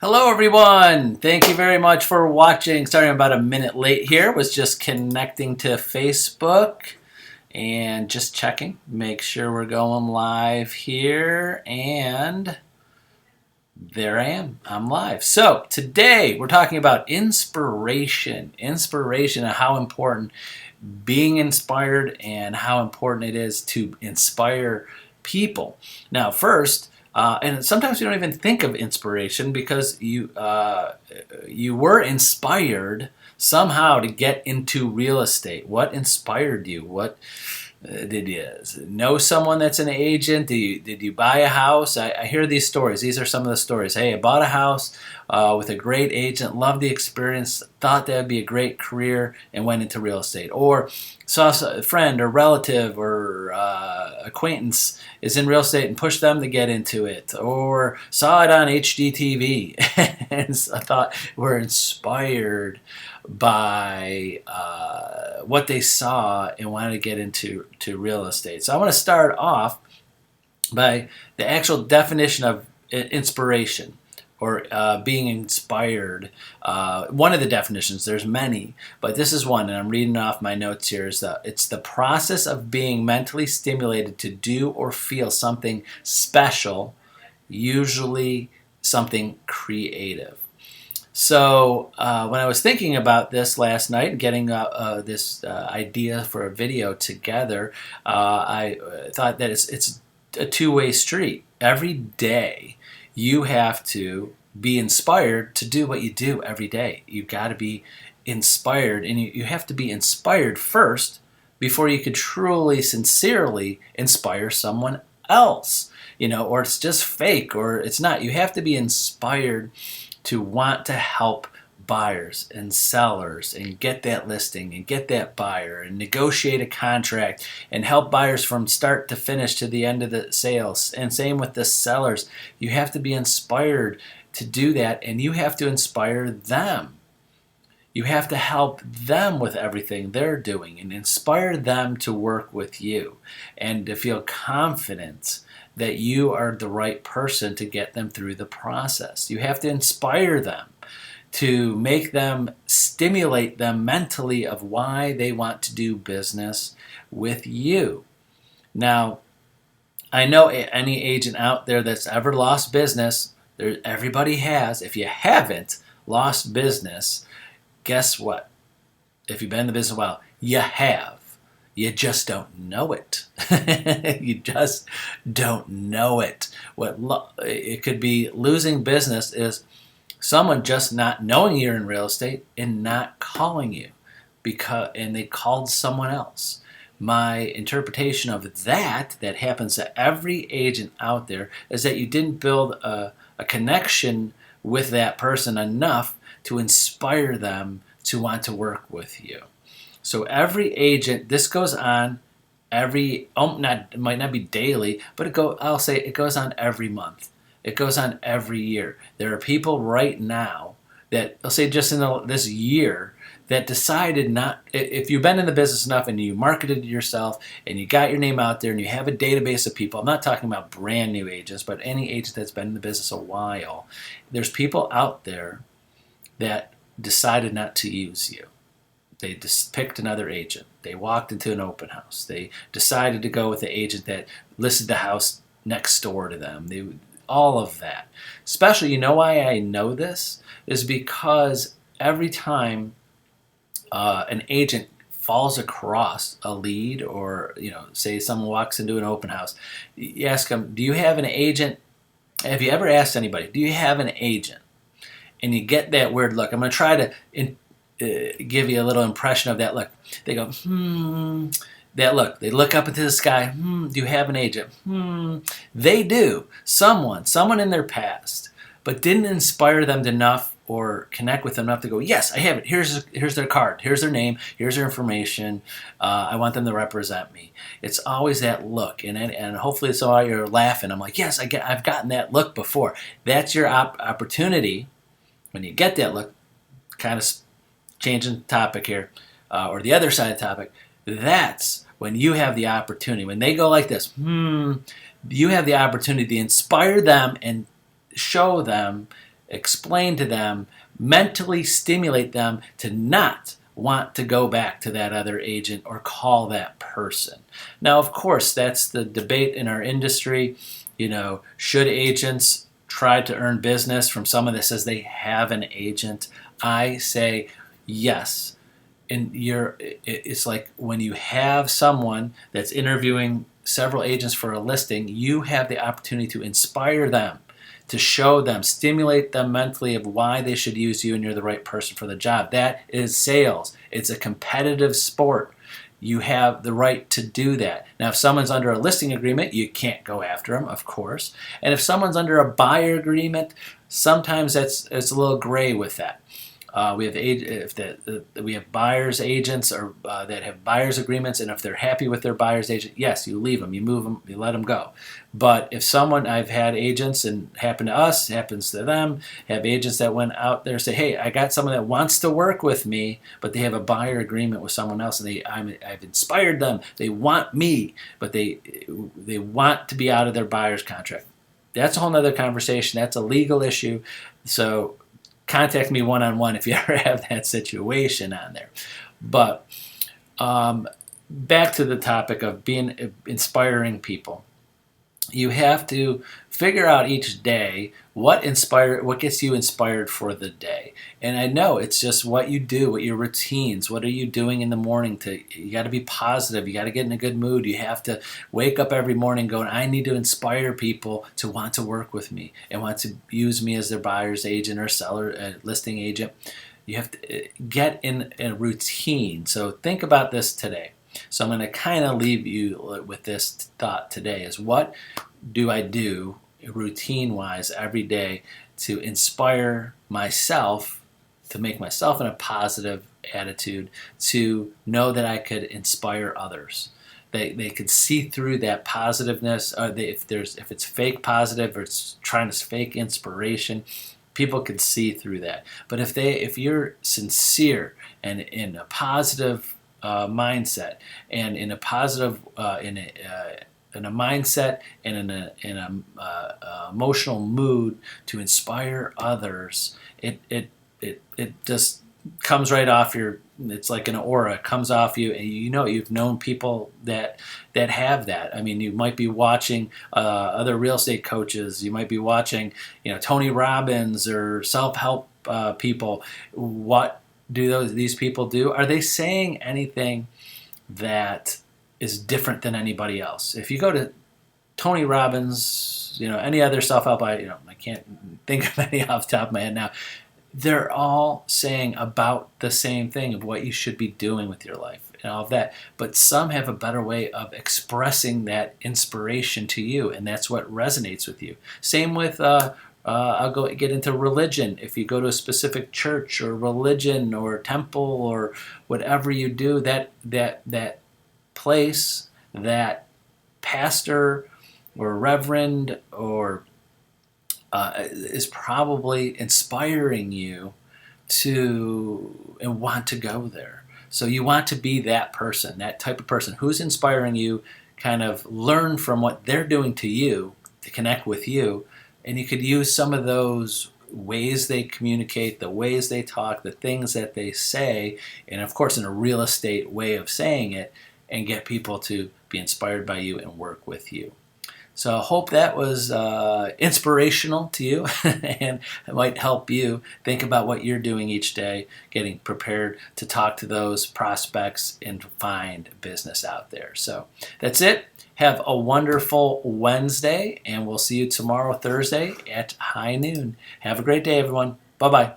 Hello everyone! Thank you very much for watching. Starting about a minute late here. Was just connecting to Facebook and just checking. Make sure we're going live here, and there I am. I'm live. So today we're talking about inspiration. Inspiration and how important being inspired and how important it is to inspire people. Now first, and sometimes we don't even think of inspiration because you were inspired somehow to get into real estate. What inspired you? What did you know someone that's an agent? Did you buy a house? I hear these stories. These are some of the stories. Hey, I bought a house with a great agent, loved the experience, thought that would be a great career, and went into real estate. Or saw a friend or relative or acquaintance is in real estate and pushed them to get into it. Or saw it on HGTV and I thought we're inspired by what they saw and wanted to get into real estate. So I want to start off by the actual definition of inspiration or being inspired. One of the definitions, there's many, but this is one, and I'm reading off my notes here. It's the process of being mentally stimulated to do or feel something special, usually something creative. So when I was thinking about this last night and getting this idea for a video together, I thought that it's a two-way street. Every day you have to be inspired to do what you do every day. You've got to be inspired, and you have to be inspired first before you could truly, sincerely inspire someone else. Or it's just fake, or it's not. You have to be inspired to want to help buyers and sellers and get that listing and get that buyer and negotiate a contract and help buyers from start to finish to the end of the sales. And same with the sellers. You have to be inspired to do that, and you have to inspire them. You have to help them with everything they're doing and inspire them to work with you and to feel confident that you are the right person to get them through the process. You have to inspire them to make them, stimulate them mentally of why they want to do business with you. Now, I know any agent out there that's ever lost business, everybody has. If you haven't lost business, guess what? If you've been in the business a while, you have. You just don't know it. You just don't know it. It could be losing business is someone just not knowing you're in real estate and not calling you and they called someone else. My interpretation of that happens to every agent out there is that you didn't build a connection with that person enough to inspire them to want to work with you. So every agent, this goes on it might not be daily, but I'll say it goes on every month. It goes on every year. There are people right now that, I'll say just in this year, that decided not, if you've been in the business enough and you marketed yourself and you got your name out there and you have a database of people, I'm not talking about brand new agents, but any agent that's been in the business a while, there's people out there that decided not to use you. They just picked another agent. They walked into an open house. They decided to go with the agent that listed the house next door to them. All of that. Especially, you know why I know this? Is because every time an agent falls across a lead or, say someone walks into an open house, you ask them, do you have an agent? Have you ever asked anybody, do you have an agent? And you get that weird look. I'm going to try to give you a little impression of that look. They go, that look. They look up into the sky. Do you have an agent? They do. Someone in their past, but didn't inspire them enough or connect with them enough to go, yes, I have it. Here's their card. Here's their name. Here's their information. I want them to represent me. It's always that look, and hopefully it's all you're laughing. I'm like, yes, I've gotten that look before. That's your opportunity when you get that look. Kind of changing topic here, or the other side of the topic, that's when you have the opportunity. When they go like this, you have the opportunity to inspire them and show them explain to them, mentally stimulate them to not want to go back to that other agent or call that person. Now, of course, that's the debate in our industry. Should agents try to earn business from someone that says they have an agent? I say yes. And it's like when you have someone that's interviewing several agents for a listing, you have the opportunity to inspire them, to show them, stimulate them mentally of why they should use you and you're the right person for the job. That is sales. It's a competitive sport. You have the right to do that. Now, if someone's under a listing agreement, you can't go after them, of course. And if someone's under a buyer agreement, sometimes it's a little gray with that. We have buyers agents that have buyers agreements, and if they're happy with their buyers agent, yes, you leave them, you move them, you let them go. But if I've had agents, and happened to us, happens to them, have agents that went out there and say, hey, I got someone that wants to work with me, but they have a buyer agreement with someone else, and I've inspired them. They want me, but they want to be out of their buyer's contract. That's a whole other conversation. That's a legal issue. So contact me one-on-one if you ever have that situation on there. But back to the topic of inspiring people. You have to figure out each day what gets you inspired for the day. And I know it's just what you do, what your routines, what are you doing in the morning you got to be positive, you got to get in a good mood, you have to wake up every morning going, I need to inspire people to want to work with me and want to use me as their buyer's agent or seller, listing agent. You have to get in a routine. So think about this today. So I'm going to kind of leave you with this thought today is what do I do routine-wise every day to inspire myself, to make myself in a positive attitude, to know that I could inspire others. They could see through that positiveness. If it's fake positive or it's trying to fake inspiration, people could see through that. But if you're sincere and in a positive mindset, and in a positive in a mindset and in a emotional mood to inspire others, it just comes right off your. It's like an aura. It comes off you, and you've known people that have that. I mean, you might be watching other real estate coaches. You might be watching Tony Robbins or self-help people. What do these people do? Are they saying anything that is different than anybody else? If you go to Tony Robbins, any other self-help, I can't think of any off the top of my head now. They're all saying about the same thing of what you should be doing with your life and all of that. But some have a better way of expressing that inspiration to you, and that's what resonates with you. Same with I'll get into religion. If you go to a specific church or religion or temple or whatever you do, that place, that pastor or reverend or is probably inspiring you to and want to go there. So you want to be that person, that type of person who's inspiring you, kind of learn from what they're doing to you to connect with you. And you could use some of those ways they communicate, the ways they talk, the things that they say, and of course in a real estate way of saying it, and get people to be inspired by you and work with you. So I hope that was inspirational to you and it might help you think about what you're doing each day, getting prepared to talk to those prospects and find business out there. So that's it. Have a wonderful Wednesday, and we'll see you tomorrow, Thursday, at high noon. Have a great day, everyone. Bye-bye.